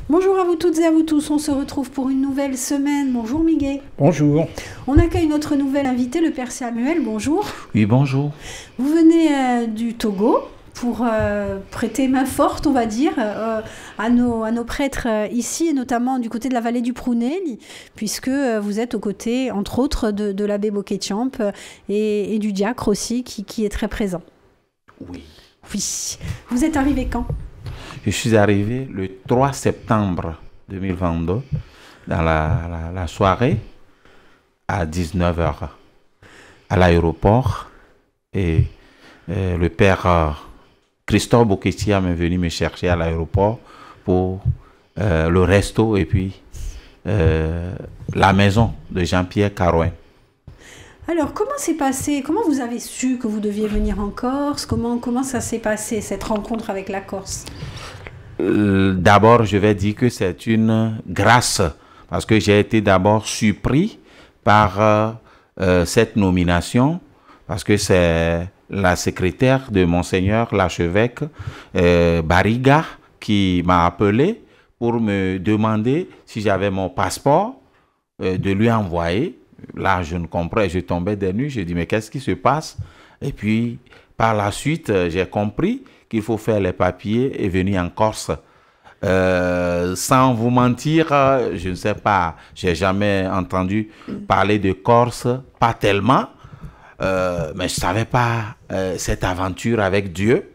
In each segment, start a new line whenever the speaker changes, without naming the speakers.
Bonjour à vous toutes et à vous tous, on se retrouve pour une nouvelle semaine. Bonjour Miguel.
Bonjour.
On accueille notre nouvel invité, le Père Samuel, bonjour.
Oui, bonjour.
Vous venez du Togo pour prêter main forte, on va dire, à nos prêtres ici, et notamment du côté de la vallée du Prouné, puisque vous êtes aux côtés, entre autres, de l'abbé Bokétiamp et du diacre aussi, qui est très présent.
Oui.
Oui. Vous êtes arrivé quand ?
Je suis arrivé le 3 septembre 2022 dans la soirée à 19 h à l'aéroport et le père Christophe Bokétiamp est venu me chercher à l'aéroport pour le resto et puis la maison de Jean-Pierre Carouin.
Alors, comment c'est passé? Comment vous avez su que vous deviez venir en Corse? Comment ça s'est passé, cette rencontre avec la Corse?
D'abord, je vais dire que c'est une grâce, parce que j'ai été d'abord surpris par cette nomination, parce que c'est la secrétaire de Monseigneur l'archevêque Bariga qui m'a appelé pour me demander si j'avais mon passeport, de lui envoyer. Là, je ne comprenais, je tombais des nues, je dis mais qu'est-ce qui se passe? Et puis, par la suite, j'ai compris qu'il faut faire les papiers et venir en Corse. Sans vous mentir, je ne sais pas, j'ai jamais entendu parler de Corse, pas tellement, mais je ne savais pas cette aventure avec Dieu.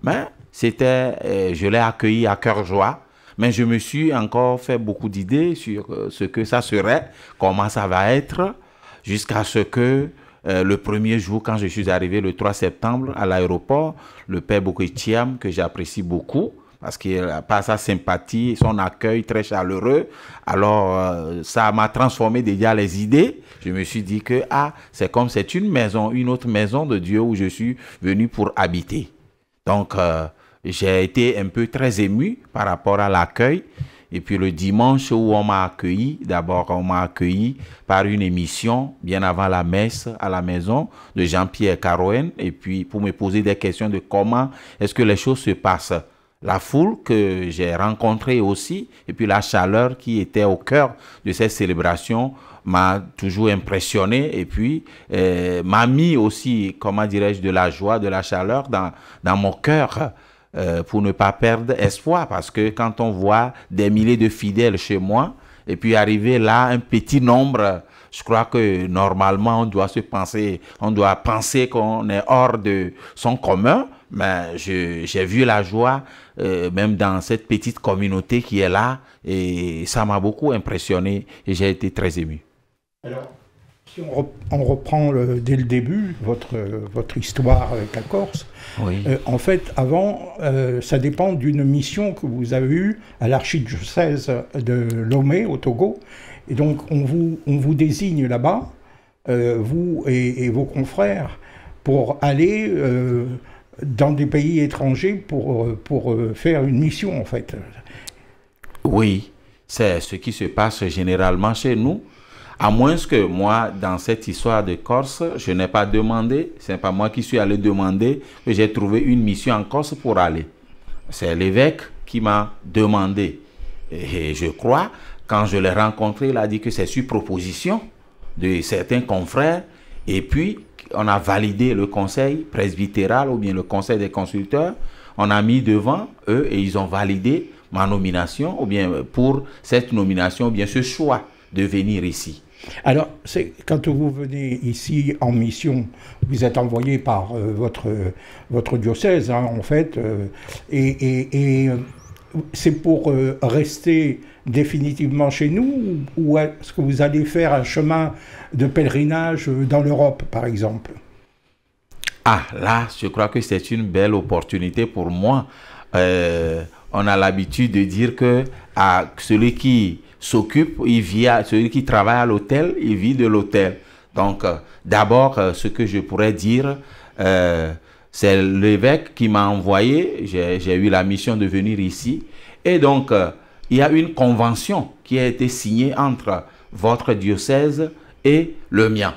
Mais c'était, je l'ai accueilli à cœur joie. Mais je me suis encore fait beaucoup d'idées sur ce que ça serait, comment ça va être, jusqu'à ce que le premier jour, quand je suis arrivé le 3 septembre à l'aéroport, le père Bokétiamp, que j'apprécie beaucoup, parce qu'il a pas sa sympathie, son accueil très chaleureux, alors ça m'a transformé déjà les idées. Je me suis dit que c'est comme c'est une maison, une autre maison de Dieu où je suis venu pour habiter. Donc, j'ai été un peu très ému par rapport à l'accueil. Et puis le dimanche où on m'a accueilli, d'abord on m'a accueilli par une émission bien avant la messe à la maison de Jean-Pierre Carouin. Et puis pour me poser des questions de comment est-ce que les choses se passent. La foule que j'ai rencontrée aussi, et puis la chaleur qui était au cœur de cette célébration m'a toujours impressionné et puis m'a mis aussi, comment dirais-je, de la joie, de la chaleur dans mon cœur. Pour ne pas perdre espoir, parce que quand on voit des milliers de fidèles chez moi, et puis arriver là, un petit nombre, je crois que normalement on doit penser qu'on est hors de son commun, mais j'ai vu la joie, même dans cette petite communauté qui est là, et ça m'a beaucoup impressionné, et j'ai été très ému.
Alors, si on reprend dès le début votre histoire avec la Corse, oui. En fait, avant, ça dépend d'une mission que vous avez eue à l'archidiocèse de Lomé, au Togo. Et donc, on vous désigne là-bas, vous et vos confrères, pour aller dans des pays étrangers pour faire une mission, en fait.
Oui, c'est ce qui se passe généralement chez nous. À moins que moi, dans cette histoire de Corse, je n'ai pas demandé, ce n'est pas moi qui suis allé demander, que j'ai trouvé une mission en Corse pour aller. C'est l'évêque qui m'a demandé. Et je crois, quand je l'ai rencontré, il a dit que c'est sur proposition de certains confrères. Et puis, on a validé le conseil presbytéral ou bien le conseil des consulteurs. On a mis devant eux et ils ont validé ma nomination, ou bien pour cette nomination, ou bien ce choix de venir ici.
Alors, quand vous venez ici en mission, vous êtes envoyé par votre diocèse, hein, en fait, et c'est pour rester définitivement chez nous, ou est-ce que vous allez faire un chemin de pèlerinage dans l'Europe, par exemple?
Ah, là, je crois que c'est une belle opportunité pour moi. On a l'habitude de dire que celui qui s'occupe, celui qui travaille à l'hôtel, il vit de l'hôtel. Donc, d'abord, ce que je pourrais dire, c'est l'évêque qui m'a envoyé, j'ai eu la mission de venir ici, et donc, il y a une convention qui a été signée entre votre diocèse et le mien.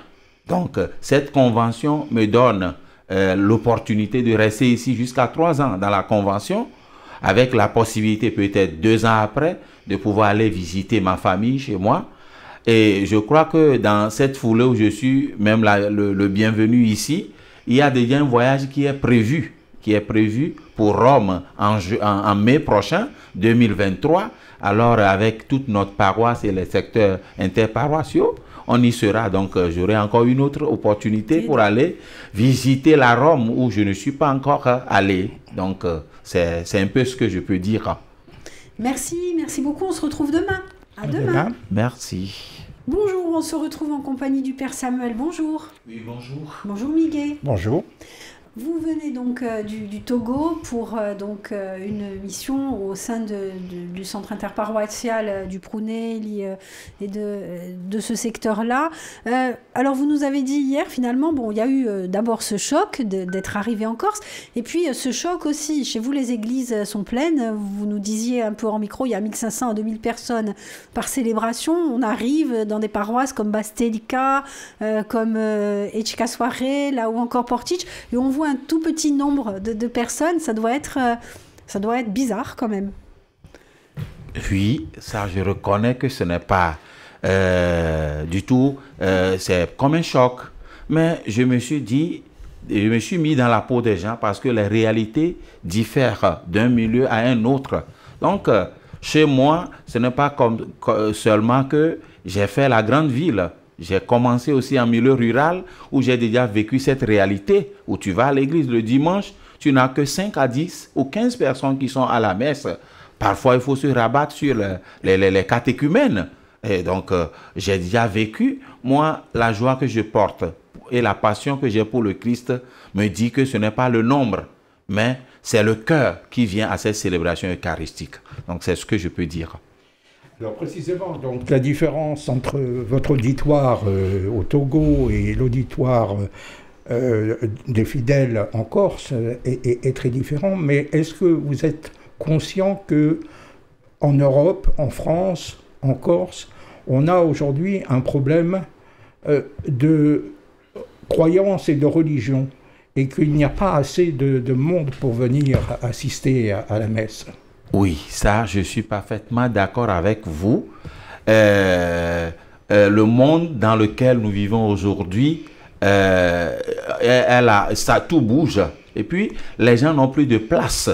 Donc, cette convention me donne l'opportunité de rester ici jusqu'à 3 ans dans la convention. avec la possibilité peut-être 2 ans après de pouvoir aller visiter ma famille chez moi. Et je crois que dans cette foulée où je suis, même le bienvenu ici, il y a déjà un voyage qui est prévu pour Rome en mai prochain, 2023. Alors, avec toute notre paroisse et les secteurs interparoissiaux, on y sera. Donc, j'aurai encore une autre opportunité pour aller visiter la Rome où je ne suis pas encore allé. Donc, c'est un peu ce que je peux dire.
Merci beaucoup. On se retrouve demain. À demain.
Merci.
Bonjour, on se retrouve en compagnie du Père Samuel. Bonjour.
Oui, bonjour.
Bonjour Miguel.
Bonjour.
Vous venez donc du Togo pour une mission au sein du centre interparoissial du Prunelli et de ce secteur-là. Alors vous nous avez dit hier finalement, bon, il y a eu d'abord ce choc d'être arrivé en Corse et puis ce choc aussi, chez vous les églises sont pleines, vous nous disiez un peu en micro, il y a 1500 à 2000 personnes par célébration, on arrive dans des paroisses comme Bastelica, comme Echka Soirée, là ou encore Portici, et on voit un tout petit nombre de personnes, ça doit être bizarre quand même.
Oui, ça je reconnais que ce n'est pas du tout, c'est comme un choc. Mais je me suis dit, je me suis mis dans la peau des gens parce que les réalités diffèrent d'un milieu à un autre. Donc, chez moi, ce n'est pas comme seulement que j'ai fait la grande ville. J'ai commencé aussi en milieu rural où j'ai déjà vécu cette réalité où tu vas à l'église le dimanche, tu n'as que 5 à 10 ou 15 personnes qui sont à la messe. Parfois, il faut se rabattre sur les catéchumènes. Et donc, j'ai déjà vécu, moi, la joie que je porte et la passion que j'ai pour le Christ me dit que ce n'est pas le nombre, mais c'est le cœur qui vient à cette célébration eucharistique. Donc, c'est ce que je peux dire.
Alors précisément, donc, la différence entre votre auditoire au Togo et l'auditoire des fidèles en Corse est très différent, mais est-ce que vous êtes conscient que en Europe, en France, en Corse, on a aujourd'hui un problème de croyance et de religion et qu'il n'y a pas assez de monde pour venir assister à la messe?
Oui, ça, je suis parfaitement d'accord avec vous. Le monde dans lequel nous vivons aujourd'hui, ça tout bouge. Et puis, les gens n'ont plus de place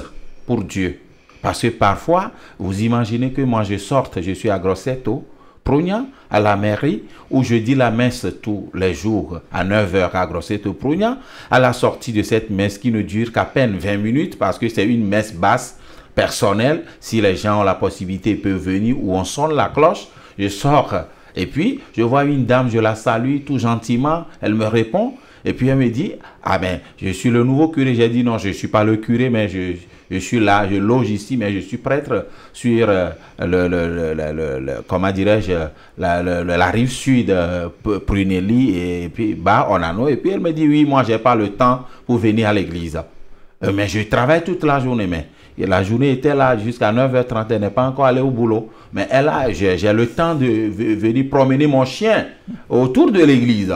pour Dieu. Parce que parfois, vous imaginez que moi je sorte, je suis à Grosseto, Prugna, à la mairie, où je dis la messe tous les jours à 9h à Grosseto, Prugna, à la sortie de cette messe qui ne dure qu'à peine 20 minutes parce que c'est une messe basse, personnelle. Si les gens ont la possibilité, ils peuvent venir, ou on sonne la cloche, je sors. Et puis, je vois une dame, je la salue tout gentiment, elle me répond, et puis elle me dit, ah ben, je suis le nouveau curé. J'ai dit, non, je ne suis pas le curé, mais je suis là, je loge ici, mais je suis prêtre sur comment dirais-je, la rive sud, Prunelli, et puis bas, Onano. Et puis elle me dit, oui, moi, je n'ai pas le temps pour venir à l'église. Mais je travaille toute la journée, mais et la journée était là jusqu'à 9h30, elle n'est pas encore allée au boulot. Mais j'ai le temps de venir promener mon chien autour de l'église.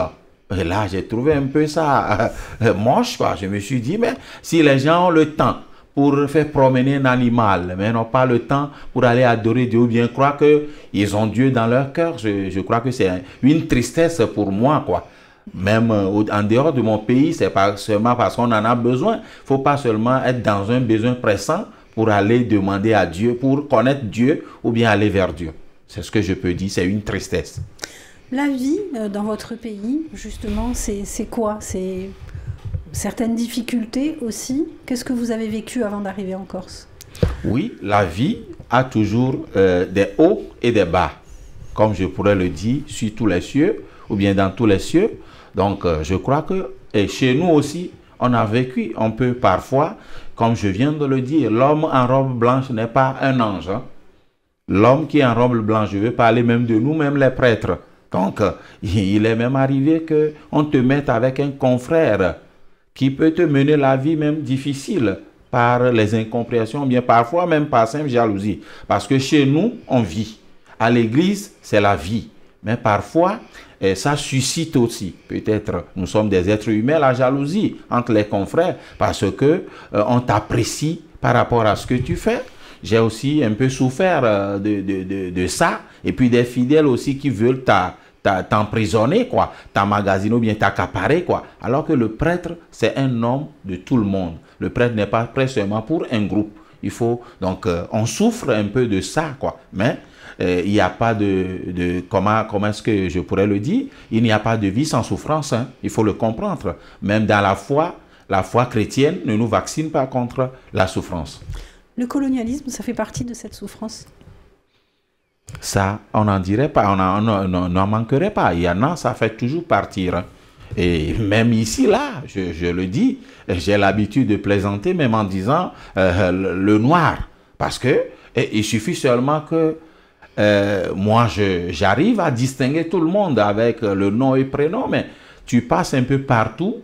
Et là, j'ai trouvé un peu ça moche, quoi. Je me suis dit, mais si les gens ont le temps pour faire promener un animal, mais n'ont pas le temps pour aller adorer Dieu, ou bien croire qu'ils ont Dieu dans leur cœur, je crois que c'est une tristesse pour moi, quoi. Même en dehors de mon pays, c'est pas seulement parce qu'on en a besoin. Il ne faut pas seulement être dans un besoin pressant pour aller demander à Dieu, pour connaître Dieu ou bien aller vers Dieu. C'est ce que je peux dire, c'est une tristesse.
La vie dans votre pays, justement, c'est quoi? C'est certaines difficultés aussi. Qu'est-ce que vous avez vécu avant d'arriver en Corse?
Oui, la vie a toujours des hauts et des bas. Comme je pourrais le dire, sur tous les cieux ou bien dans tous les cieux. Donc, je crois que et chez nous aussi, on a vécu. On peut parfois, comme je viens de le dire, l'homme en robe blanche n'est pas un ange. Hein? L'homme qui est en robe blanche, je veux parler même de nous, même les prêtres. Donc, il est même arrivé qu'on te mette avec un confrère qui peut te mener la vie même difficile par les incompréhensions, bien parfois même par simple jalousie. Parce que chez nous, on vit. À l'église, c'est la vie. Mais parfois, ça suscite aussi, peut-être, nous sommes des êtres humains, la jalousie entre les confrères, parce que on t'apprécie par rapport à ce que tu fais. J'ai aussi un peu souffert de ça. Et puis des fidèles aussi qui veulent t'emprisonner, quoi, t'emmagasiner ou bien t'accaparer, quoi. Alors que le prêtre, c'est un homme de tout le monde. Le prêtre n'est pas prêt seulement pour un groupe. Il faut, donc, on souffre un peu de ça, quoi. Mais il n'y a pas comment est-ce que je pourrais le dire? Il n'y a pas de vie sans souffrance, hein. Il faut le comprendre. Même dans la foi chrétienne ne nous vaccine pas contre la souffrance.
Le colonialisme, ça fait partie de cette souffrance?
Ça, on n'en dirait pas, on n'en manquerait pas. Il y en a, ça fait toujours partir. Et même ici, là, je le dis, j'ai l'habitude de plaisanter, même en disant le noir. Parce que il suffit seulement que moi, j'arrive à distinguer tout le monde avec le nom et prénom, mais tu passes un peu partout,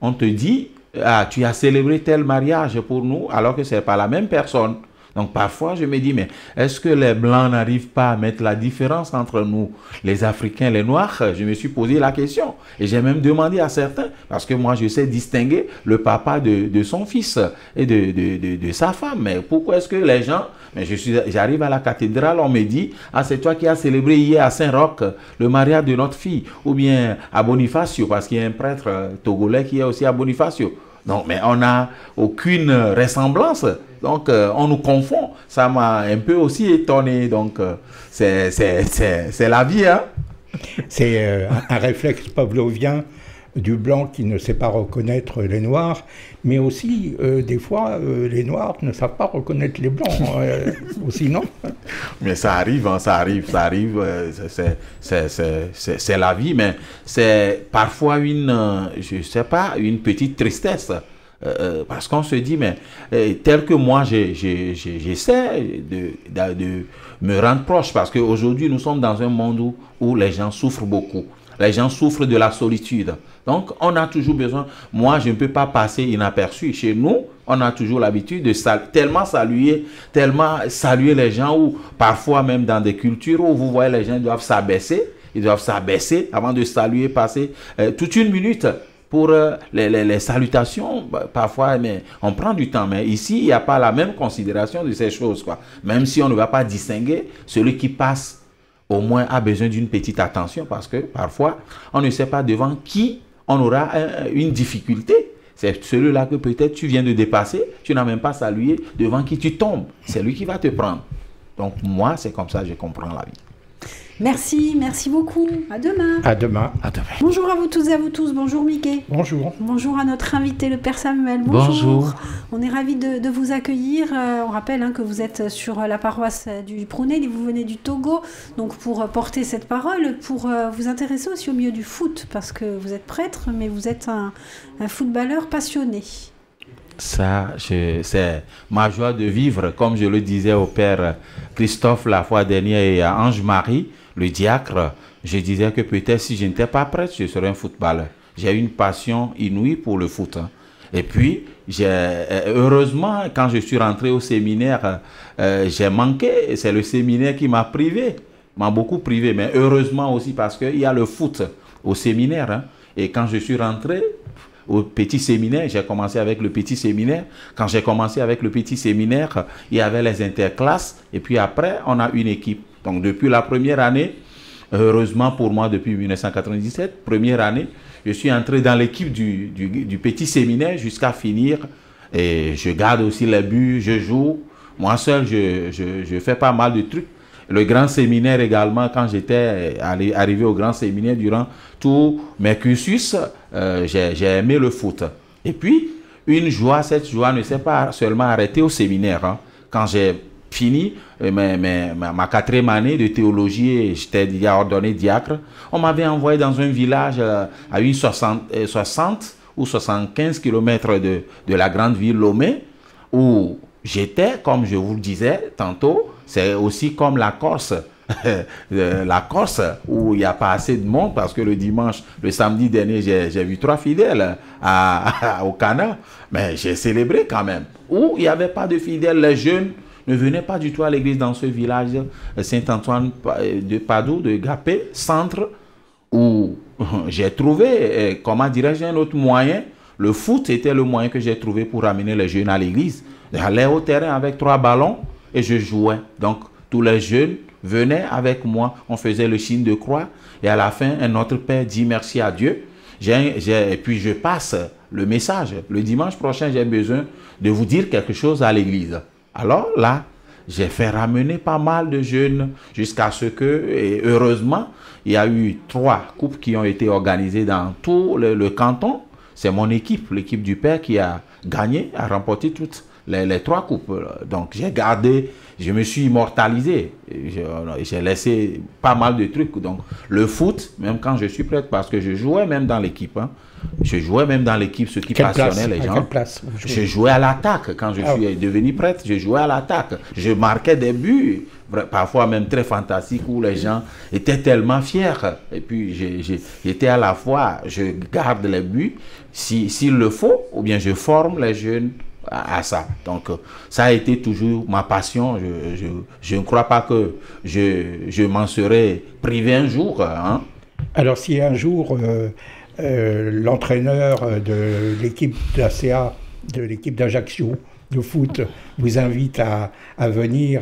on te dit, ah, tu as célébré tel mariage pour nous, alors que ce n'est pas la même personne. Donc parfois, je me dis, mais est-ce que les Blancs n'arrivent pas à mettre la différence entre nous, les Africains, les Noirs? Je me suis posé la question. Et j'ai même demandé à certains, parce que moi, je sais distinguer le papa de son fils et de sa femme. Mais pourquoi est-ce que les gens... Mais j'arrive à la cathédrale, on me dit, ah, c'est toi qui as célébré hier à Saint-Roch le mariage de notre fille, ou bien à Bonifacio, parce qu'il y a un prêtre togolais qui est aussi à Bonifacio. Donc, mais on n'a aucune ressemblance. Donc, on nous confond. Ça m'a un peu aussi étonné. Donc, c'est la vie, hein?
C'est un réflexe pavlovien du blanc qui ne sait pas reconnaître les noirs, mais aussi, des fois, les noirs ne savent pas reconnaître les blancs aussi, non?
Mais ça arrive, hein, ça arrive. C'est la vie, mais c'est parfois je sais pas, une petite tristesse. Parce qu'on se dit, mais tel que moi, j'essaie de me rendre proche, parce qu'aujourd'hui, nous sommes dans un monde où les gens souffrent beaucoup. Les gens souffrent de la solitude. Donc, on a toujours besoin... Moi, je ne peux pas passer inaperçu. Chez nous, on a toujours l'habitude de tellement saluer les gens, ou parfois même dans des cultures où vous voyez les gens doivent s'abaisser. Ils doivent s'abaisser avant de saluer, passer toute une minute pour les salutations. Parfois, mais on prend du temps. Mais ici, il n'y a pas la même considération de ces choses, quoi. Même si on ne va pas distinguer, celui qui passe au moins a besoin d'une petite attention, parce que parfois, on ne sait pas devant qui on aura une difficulté. C'est celui-là que peut-être tu viens de dépasser, tu n'as même pas salué, devant qui tu tombes. C'est lui qui va te prendre. Donc moi, c'est comme ça que je comprends la vie.
Merci beaucoup. À demain.
À demain.
À demain.
Bonjour à vous tous et à vous tous. Bonjour Mickey.
Bonjour.
Bonjour à notre invité, le Père Samuel.
Bonjour.
On est ravis de vous accueillir. On rappelle que vous êtes sur la paroisse du Prounél et vous venez du Togo. Donc pour porter cette parole, pour vous intéresser aussi au milieu du foot, parce que vous êtes prêtre, mais vous êtes un footballeur passionné.
Ça, c'est ma joie de vivre, comme je le disais au Père Christophe la fois dernière et à Ange-Marie, le diacre. Je disais que peut-être si je n'étais pas prêtre, je serais un footballeur. J'ai une passion inouïe pour le foot. Et puis, heureusement, quand je suis rentré au séminaire, j'ai manqué. C'est le séminaire qui m'a privé, m'a beaucoup privé. Mais heureusement aussi parce qu'il y a le foot au séminaire. Hein. Et quand je suis rentré au petit séminaire, j'ai commencé avec le petit séminaire. Quand j'ai commencé avec le petit séminaire, il y avait les interclasses. Et puis après, on a une équipe. Donc depuis la première année, heureusement pour moi, depuis 1997, première année, je suis entré dans l'équipe du petit séminaire jusqu'à finir. Et je garde aussi les buts, je joue. Moi seul, je fais pas mal de trucs. Le grand séminaire également, quand j'étais arrivé au grand séminaire, durant tous mes cursus, j'ai aimé le foot. Et puis, cette joie ne s'est pas seulement arrêtée au séminaire. Hein. Quand j'ai fini ma 4e année de théologie et j'étais déjà ordonné diacre, on m'avait envoyé dans un village à une 60 ou 75 km de la grande ville Lomé, où j'étais, comme je vous le disais tantôt, c'est aussi comme la Corse. La Corse, où il n'y a pas assez de monde, parce que le samedi dernier, j'ai vu 3 fidèles au Cana, mais j'ai célébré quand même. Où il n'y avait pas de fidèles, les jeunes ne venaient pas du tout à l'église dans ce village Saint-Antoine de Padoue, de Gapé, centre, où j'ai trouvé, comment dirais-je, un autre moyen. Le foot était le moyen que j'ai trouvé pour amener les jeunes à l'église. J'allais au terrain avec 3 ballons et je jouais. Donc, tous les jeunes venaient avec moi. On faisait le signe de croix. Et à la fin, un autre père dit merci à Dieu. Et puis, je passe le message. Le dimanche prochain, j'ai besoin de vous dire quelque chose à l'église. Alors là, j'ai fait ramener pas mal de jeunes jusqu'à ce que, et heureusement, il y a eu 3 coupes qui ont été organisées dans tout le canton. C'est mon équipe, l'équipe du père, qui a gagné, a remporté toutes les 3 coupes. Donc j'ai gardé, je me suis immortalisé. J'ai laissé pas mal de trucs. Donc le foot, même quand je suis prêtre, parce que je jouais même dans l'équipe. Hein. Je jouais même dans l'équipe, ce qui passionnait les gens. Je jouais à l'attaque. Quand je suis devenu prêtre, je jouais à l'attaque. Je marquais des buts, parfois même très fantastiques, où les gens étaient tellement fiers. Et puis, j'étais à la fois, je garde les buts, s'il le faut, ou bien je forme les jeunes à ça. Donc, ça a été toujours ma passion. Je ne crois pas que je m'en serais privé un jour. Hein.
Alors, si un jour... l'entraîneur de l'équipe d'ACA, de l'équipe d'Ajaccio de foot, vous invite à venir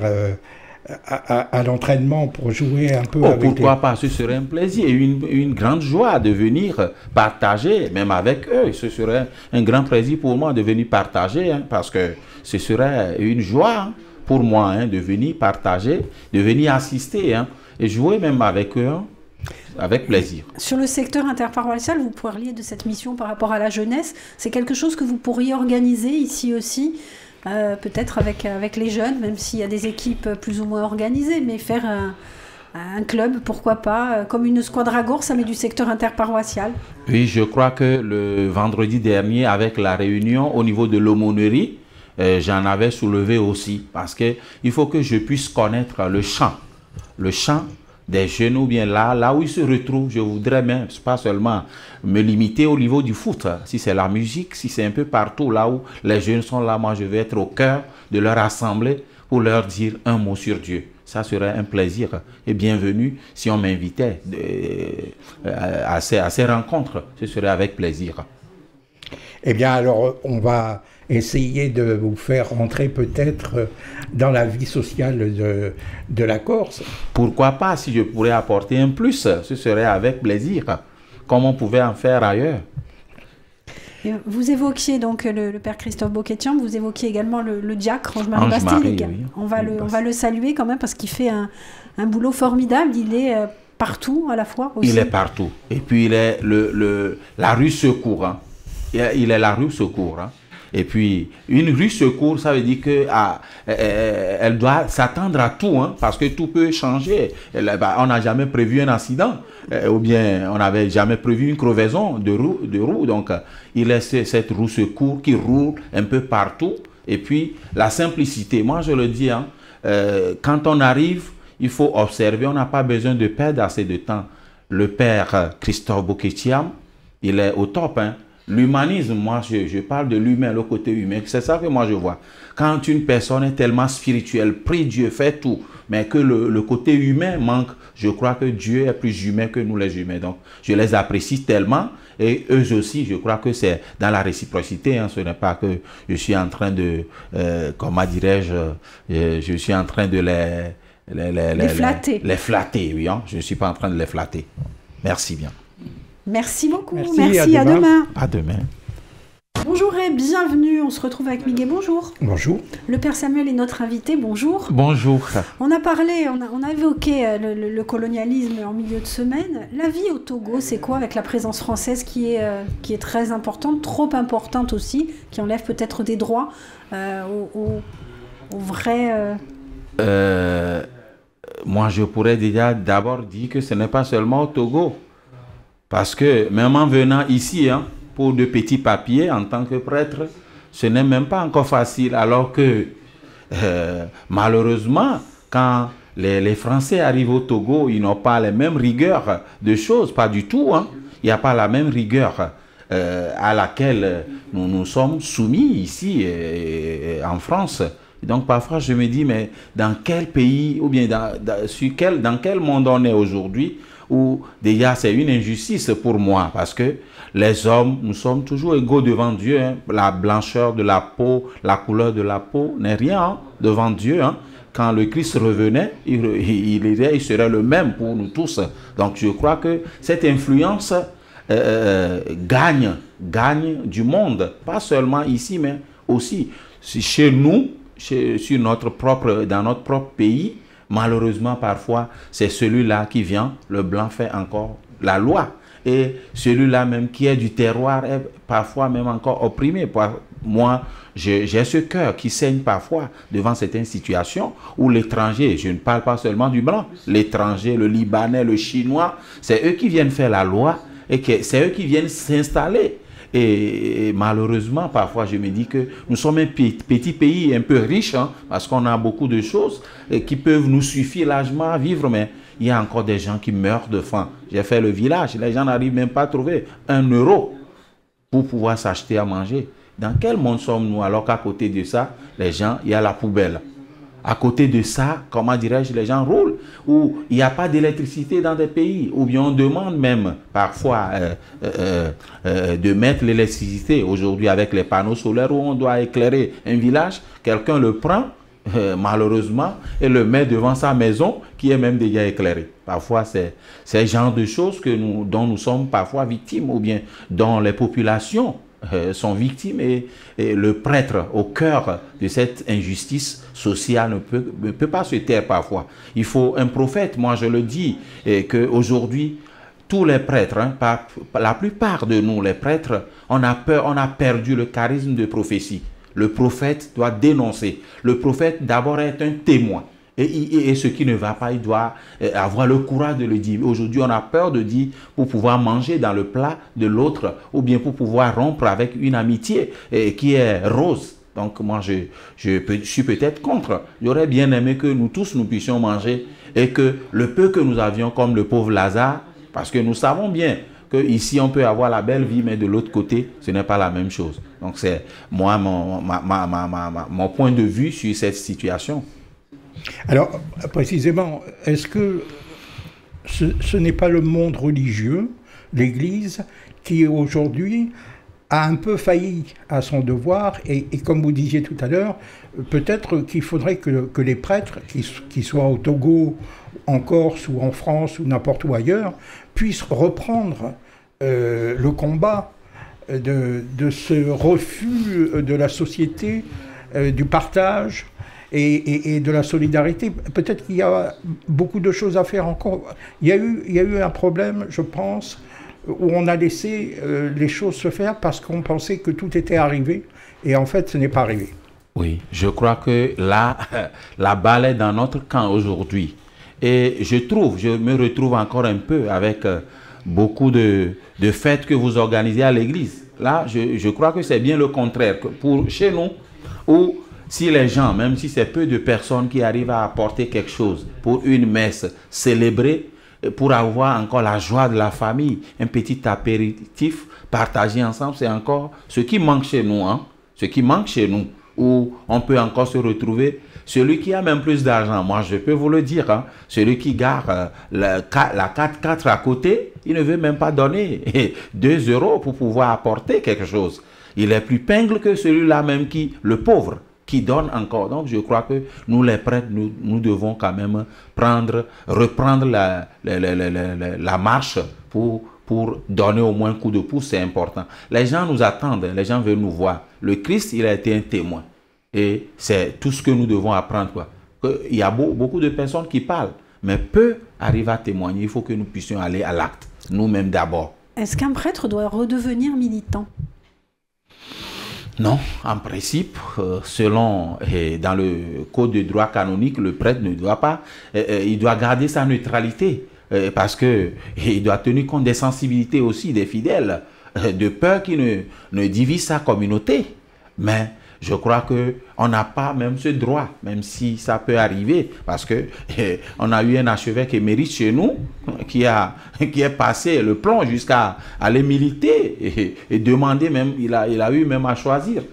à l'entraînement pour jouer un peu avec
pourquoi pas, ce serait un plaisir, une grande joie de venir partager, même avec eux. Ce serait un grand plaisir pour moi de venir partager, hein, parce que ce serait une joie hein, pour moi hein, de venir partager, de venir assister hein, et jouer même avec eux. Hein. Avec plaisir.
Sur le secteur interparoissial, vous parliez de cette mission par rapport à la jeunesse. C'est quelque chose que vous pourriez organiser ici aussi, peut-être avec les jeunes, même s'il y a des équipes plus ou moins organisées, mais faire un club, pourquoi pas, comme une Squadragorsa, mais du secteur interparoissial.
Oui, je crois que le vendredi dernier, avec la réunion au niveau de l'aumônerie, j'en avais soulevé aussi, parce qu'il faut que je puisse connaître le chant des jeunes ou bien là où ils se retrouvent. Je voudrais même pas seulement me limiter au niveau du foot. Si c'est la musique, si c'est un peu partout là où les jeunes sont là, moi je vais être au cœur de leur assemblée pour leur dire un mot sur Dieu. Ça serait un plaisir et bienvenue si on m'invitait à ces rencontres. Ce serait avec plaisir.
Eh bien alors on va essayer de vous faire rentrer peut-être dans la vie sociale de la Corse.
Pourquoi pas, si je pourrais apporter un plus, ce serait avec plaisir, comme on pouvait en faire ailleurs.
Et vous évoquiez donc le père Christophe Boquetian, vous évoquiez également le diacre Ange-Marie Bastille. Oui. On va le saluer quand même parce qu'il fait un boulot formidable, il est partout à la fois aussi.
Il est partout, et puis il est la rue Secours, hein. Il est la rue Secours, hein. Et puis, une rue secours, ça veut dire qu'elle doit s'attendre à tout, hein, parce que tout peut changer. On n'a jamais prévu un accident, ou bien on n'avait jamais prévu une crevaison de roue. Donc, il est cette roue secours qui roule un peu partout. Et puis, la simplicité, moi je le dis, hein, quand on arrive, il faut observer, on n'a pas besoin de perdre assez de temps. Le père Christophe Boquetiam, il est au top, hein. L'humanisme, moi, je parle de l'humain, le côté humain. C'est ça que moi, je vois. Quand une personne est tellement spirituelle, prie Dieu, fait tout, mais que le côté humain manque, je crois que Dieu est plus humain que nous, les humains. Donc, je les apprécie tellement. Et eux aussi, je crois que c'est dans la réciprocité. Hein, ce n'est pas que je suis en train de, comment dirais-je, je suis en train de les
flatter.
Les flatter, oui. Hein, je ne suis pas en train de les flatter. Merci bien.
Merci beaucoup. Merci, à demain.
À demain.
Bonjour et bienvenue. On se retrouve avec Miguel. Bonjour.
Bonjour.
Le Père Samuel est notre invité. Bonjour.
Bonjour.
On a parlé, on a évoqué le colonialisme en milieu de semaine. La vie au Togo, c'est quoi avec la présence française qui est très importante, trop importante aussi, qui enlève peut-être des droits aux vrais...
Moi, je pourrais déjà d'abord dire que ce n'est pas seulement au Togo. Parce que même en venant ici, hein, pour de petits papiers en tant que prêtre, ce n'est même pas encore facile. Alors que malheureusement, quand les Français arrivent au Togo, ils n'ont pas les mêmes rigueurs de choses, pas du tout. Hein. Il n'y a pas la même rigueur à laquelle nous sommes soumis ici en France. Donc parfois je me dis, mais dans quel pays ou bien dans quel monde on est aujourd'hui où déjà c'est une injustice pour moi, parce que les hommes, nous sommes toujours égaux devant Dieu. Hein. La blancheur de la peau, la couleur de la peau n'est rien hein, devant Dieu. Hein. Quand le Christ revenait, il serait le même pour nous tous. Donc je crois que cette influence gagne du monde, pas seulement ici, mais aussi chez nous, sur dans notre propre pays. Malheureusement, parfois, c'est celui-là qui vient, le blanc fait encore la loi. Et celui-là même qui est du terroir est parfois même encore opprimé. Moi, j'ai ce cœur qui saigne parfois devant certaines situations où l'étranger, je ne parle pas seulement du blanc, l'étranger, le Libanais, le Chinois, c'est eux qui viennent faire la loi et c'est eux qui viennent s'installer. Et malheureusement, parfois, je me dis que nous sommes un petit pays un peu riche, hein, parce qu'on a beaucoup de choses qui peuvent nous suffire largement à vivre, mais il y a encore des gens qui meurent de faim. J'ai fait le village, les gens n'arrivent même pas à trouver 1 euro pour pouvoir s'acheter à manger. Dans quel monde sommes-nous alors qu'à côté de ça, les gens, il y a la poubelle. À côté de ça, comment dirais-je, les gens roulent, ou il n'y a pas d'électricité dans des pays, ou bien on demande même parfois de mettre l'électricité aujourd'hui avec les panneaux solaires où on doit éclairer un village, quelqu'un le prend malheureusement et le met devant sa maison qui est même déjà éclairée. Parfois c'est ce genre de choses dont nous sommes parfois victimes, ou bien dont les populations sont victimes, et le prêtre au cœur de cette injustice sociale ne peut pas se taire parfois. Il faut un prophète, moi je le dis, qu'aujourd'hui tous les prêtres, hein, la plupart de nous les prêtres, on a peur, on a perdu le charisme de prophétie. Le prophète doit dénoncer. Le prophète d'abord est un témoin. Et ce qui ne va pas, il doit avoir le courage de le dire. Aujourd'hui, on a peur de dire pour pouvoir manger dans le plat de l'autre, ou bien pour pouvoir rompre avec une amitié qui est rose. Donc moi, je suis peut-être contre. J'aurais bien aimé que nous tous, nous puissions manger, et que le peu que nous avions, comme le pauvre Lazare, parce que nous savons bien qu'ici, on peut avoir la belle vie, mais de l'autre côté, ce n'est pas la même chose. Donc c'est moi, mon point de vue sur cette situation.
Alors, précisément, est-ce que ce n'est pas le monde religieux, l'Église, qui aujourd'hui a un peu failli à son devoir, et comme vous disiez tout à l'heure, peut-être qu'il faudrait que les prêtres, qui soient au Togo, en Corse ou en France ou n'importe où ailleurs, puissent reprendre le combat de ce refus de la société, du partage, et de la solidarité. Peut-être qu'il y a beaucoup de choses à faire encore. Il y a eu un problème, je pense, où on a laissé les choses se faire parce qu'on pensait que tout était arrivé, et en fait, ce n'est pas arrivé.
Oui, je crois que là, la balle est dans notre camp aujourd'hui. Et je me retrouve encore un peu avec beaucoup de fêtes que vous organisez à l'église. Là, je crois que c'est bien le contraire. Pour chez nous, où si les gens, même si c'est peu de personnes qui arrivent à apporter quelque chose pour une messe célébrée, pour avoir encore la joie de la famille, un petit apéritif partagé ensemble, c'est encore ce qui manque chez nous, hein? Ce qui manque chez nous, où on peut encore se retrouver. Celui qui a même plus d'argent, moi je peux vous le dire, hein, celui qui gare la 4x4 à côté, il ne veut même pas donner 2 euros pour pouvoir apporter quelque chose. Il est plus pingre que celui-là même le pauvre, qui donne encore. Donc je crois que nous les prêtres, nous devons quand même reprendre la marche pour donner au moins un coup de pouce, c'est important. Les gens nous attendent, les gens veulent nous voir. Le Christ, il a été un témoin. Et c'est tout ce que nous devons apprendre, quoi. Il y a beaucoup de personnes qui parlent, mais peu arrivent à témoigner. Il faut que nous puissions aller à l'acte, nous-mêmes d'abord.
Est-ce qu'un prêtre doit redevenir militant ?
Non, en principe, dans le code de droit canonique, le prêtre ne doit pas, il doit garder sa neutralité, parce qu'il doit tenir compte des sensibilités aussi des fidèles, de peur qu'il ne divise sa communauté. Mais je crois qu'on n'a pas même ce droit, même si ça peut arriver, parce qu'on a eu un archevêque émérite chez nous qui est passé le plomb jusqu'à aller militer et demander même, il a eu même à choisir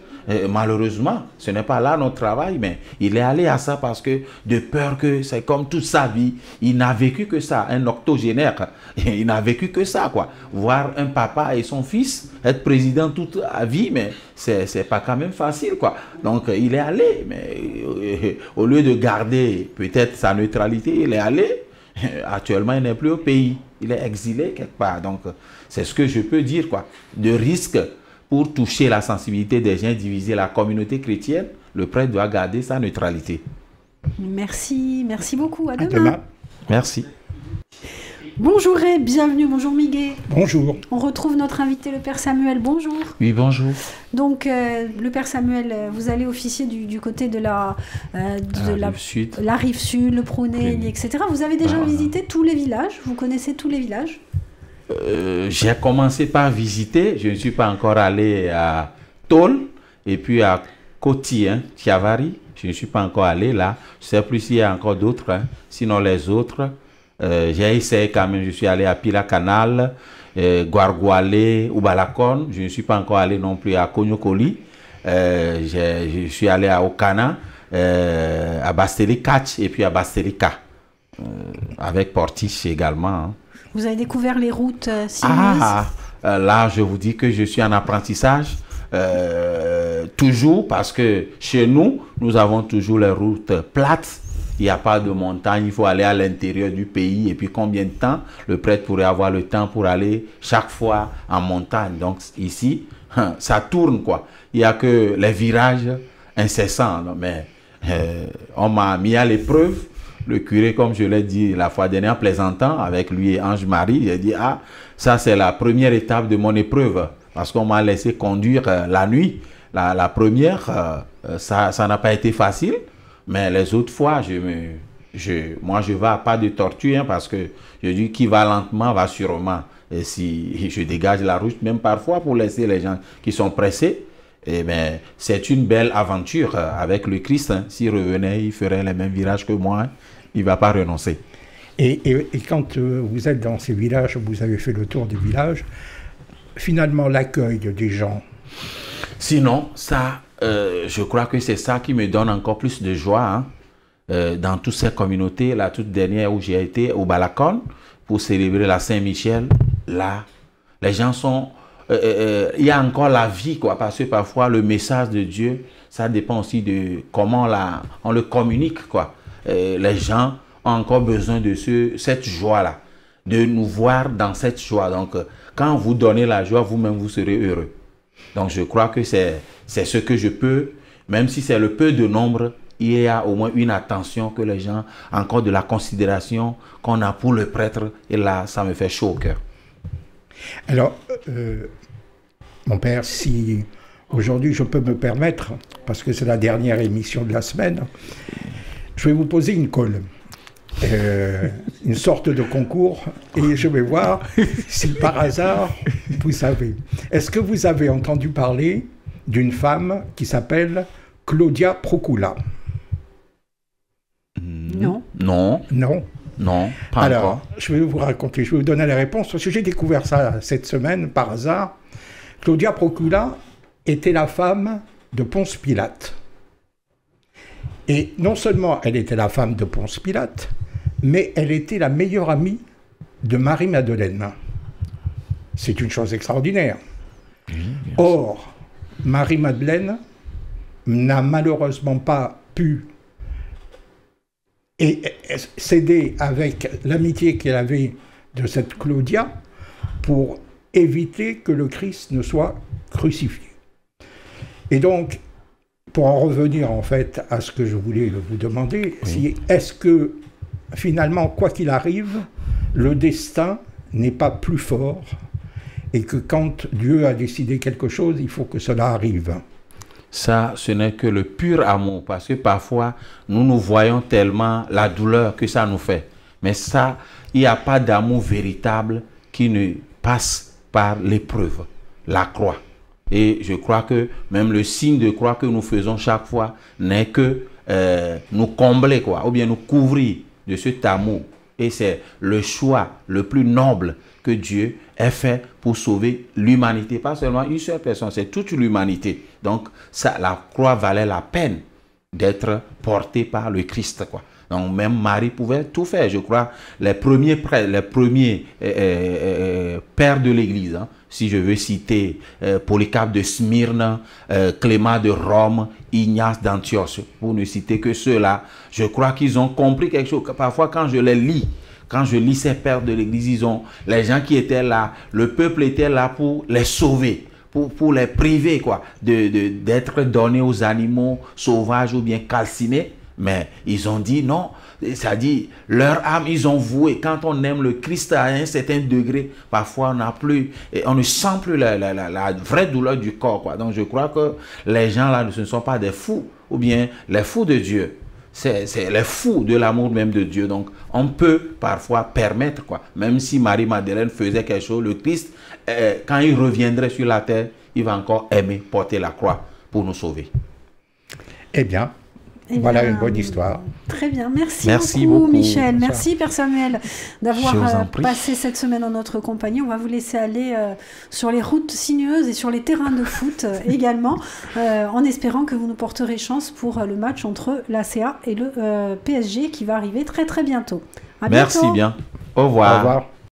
Malheureusement, ce n'est pas là notre travail, mais il est allé à ça parce que de peur que c'est comme toute sa vie, il n'a vécu que ça, un octogénaire, il n'a vécu que ça, quoi. Voir un papa et son fils être président toute la vie, mais c'est pas quand même facile, quoi. Donc il est allé, mais au lieu de garder peut-être sa neutralité, il est allé. Actuellement, il n'est plus au pays. Il est exilé quelque part. Donc, c'est ce que je peux dire, quoi. De risque pour toucher la sensibilité des gens, diviser la communauté chrétienne, le prêtre doit garder sa neutralité.
Merci beaucoup. À
À
demain.
demain.
Merci.
Bonjour et bienvenue. Bonjour Miguel.
Bonjour.
On retrouve notre invité, le Père Samuel. Bonjour.
Oui, bonjour.
Donc, le Père Samuel, vous allez officier du côté de la
Rive sud.
La rive sud, le Prunelli, etc. Vous avez déjà visité tous les villages? Vous connaissez tous les villages?
J'ai commencé par visiter. Je ne suis pas encore allé à Tôle et puis à Koti, Chiavari. Je ne suis pas encore allé là. Je ne sais plus s'il y a encore d'autres. Sinon, les autres, j'ai essayé quand même. Je suis allé à Pila Canal, Guarguale, Ubalakon. Je ne suis pas encore allé non plus à Konyokoli. Je suis allé à Okana, à Basteli-Catch et puis à Bastelika. Avec Portiche également.
Vous avez découvert les routes sinueuses?
Là, je vous dis que je suis en apprentissage. Toujours parce que chez nous, nous avons toujours les routes plates. Il n'y a pas de montagne, il faut aller à l'intérieur du pays. Et puis combien de temps le prêtre pourrait avoir le temps pour aller chaque fois en montagne? Donc ici, ça tourne quoi. Il n'y a que les virages incessants. Mais on m'a mis à l'épreuve. Le curé, comme je l'ai dit la fois dernière, plaisantant avec lui et Ange-Marie, il a dit, ah, ça c'est la première étape de mon épreuve. Parce qu'on m'a laissé conduire la nuit. La première, ça n'a pas été facile. Mais les autres fois, moi, je vais à pas de tortue, parce que je dis qui va lentement va sûrement. Et si je dégage la route, même parfois pour laisser les gens qui sont pressés, mais c'est une belle aventure avec le Christ. S'il revenait, il ferait les mêmes virages que moi. Il ne va pas renoncer.
Et quand vous êtes dans ces villages, vous avez fait le tour des villages, finalement, l'accueil des gens.
Sinon, ça, je crois que c'est ça qui me donne encore plus de joie. Dans toutes ces communautés, la toute dernière où j'ai été, au Balakon, pour célébrer la Saint-Michel, là, les gens sont... il y a encore la vie, quoi, parce que parfois, le message de Dieu, ça dépend aussi de comment on le communique, quoi. Les gens ont encore besoin de cette joie-là, de nous voir dans cette joie. Donc, quand vous donnez la joie, vous-même, vous serez heureux. Donc, je crois que c'est ce que je peux, même si c'est le peu de nombre, il y a au moins une attention que les gens, encore de la considération qu'on a pour le prêtre. Et là, ça me fait chaud au cœur.
Alors, mon père, si aujourd'hui je peux me permettre, parce que c'est la dernière émission de la semaine, je vais vous poser une colle. Une sorte de concours, et je vais voir si par hasard vous savez. Est-ce que vous avez entendu parler d'une femme qui s'appelle Claudia Procula?
Non.
Non.
Non.
Non, pas
Alors,
encore.
je vais vous raconter, je vais vous donner les réponses, parce que j'ai découvert ça cette semaine par hasard. Claudia Procula était la femme de Ponce Pilate. Et non seulement elle était la femme de Ponce Pilate, mais elle était la meilleure amie de Marie-Madeleine. C'est une chose extraordinaire. Or, Marie-Madeleine n'a malheureusement pas pu céder avec l'amitié qu'elle avait de cette Claudia pour éviter que le Christ ne soit crucifié. Et donc, pour en revenir en fait à ce que je voulais vous demander, est-ce que finalement, quoi qu'il arrive, le destin n'est pas plus fort et que quand Dieu a décidé quelque chose, il faut que cela arrive?
Ça, ce n'est que le pur amour, parce que parfois, nous voyons tellement la douleur que ça nous fait. Mais ça, il n'y a pas d'amour véritable qui ne passe par l'épreuve, la croix. Et je crois que même le signe de croix que nous faisons chaque fois n'est que nous combler, quoi, ou bien nous couvrir de cet amour Et c'est le choix le plus noble que Dieu ait fait pour sauver l'humanité. Pas seulement une seule personne, c'est toute l'humanité. Donc, ça, la croix valait la peine d'être portée par le Christ, quoi. Donc, même Marie pouvait tout faire. Je crois, les premiers pères de l'Église, hein, si je veux citer Polycarpe de Smyrne, Clément de Rome, Ignace d'Antioche, pour ne citer que ceux-là, je crois qu'ils ont compris quelque chose. Parfois, quand je les lis, quand je lis ces pères de l'Église, les gens qui étaient là, le peuple était là pour les sauver, pour les priver, quoi, d'être donnés aux animaux sauvages ou bien calcinés. Mais ils ont dit non, c'est-à-dire leur âme, ils ont voué. Quand on aime le Christ à un certain degré, parfois on ne sent plus la vraie douleur du corps, quoi. Donc je crois que les gens là, ce ne sont pas des fous, ou bien les fous de Dieu. C'est les fous de l'amour même de Dieu. Donc on peut parfois permettre, quoi. Même si Marie-Madeleine faisait quelque chose, le Christ, quand il reviendrait sur la terre, il va encore aimer porter la croix pour nous sauver.
Eh bien, voilà une bonne histoire.
Très bien. Merci beaucoup, Michel. Merci, Père Samuel, d'avoir passé cette semaine en notre compagnie. On va vous laisser aller sur les routes sinueuses et sur les terrains de foot également, en espérant que vous nous porterez chance pour le match entre l'ACA et le PSG qui va arriver très très bientôt. À bientôt.
Merci bien. Au revoir.
Au revoir.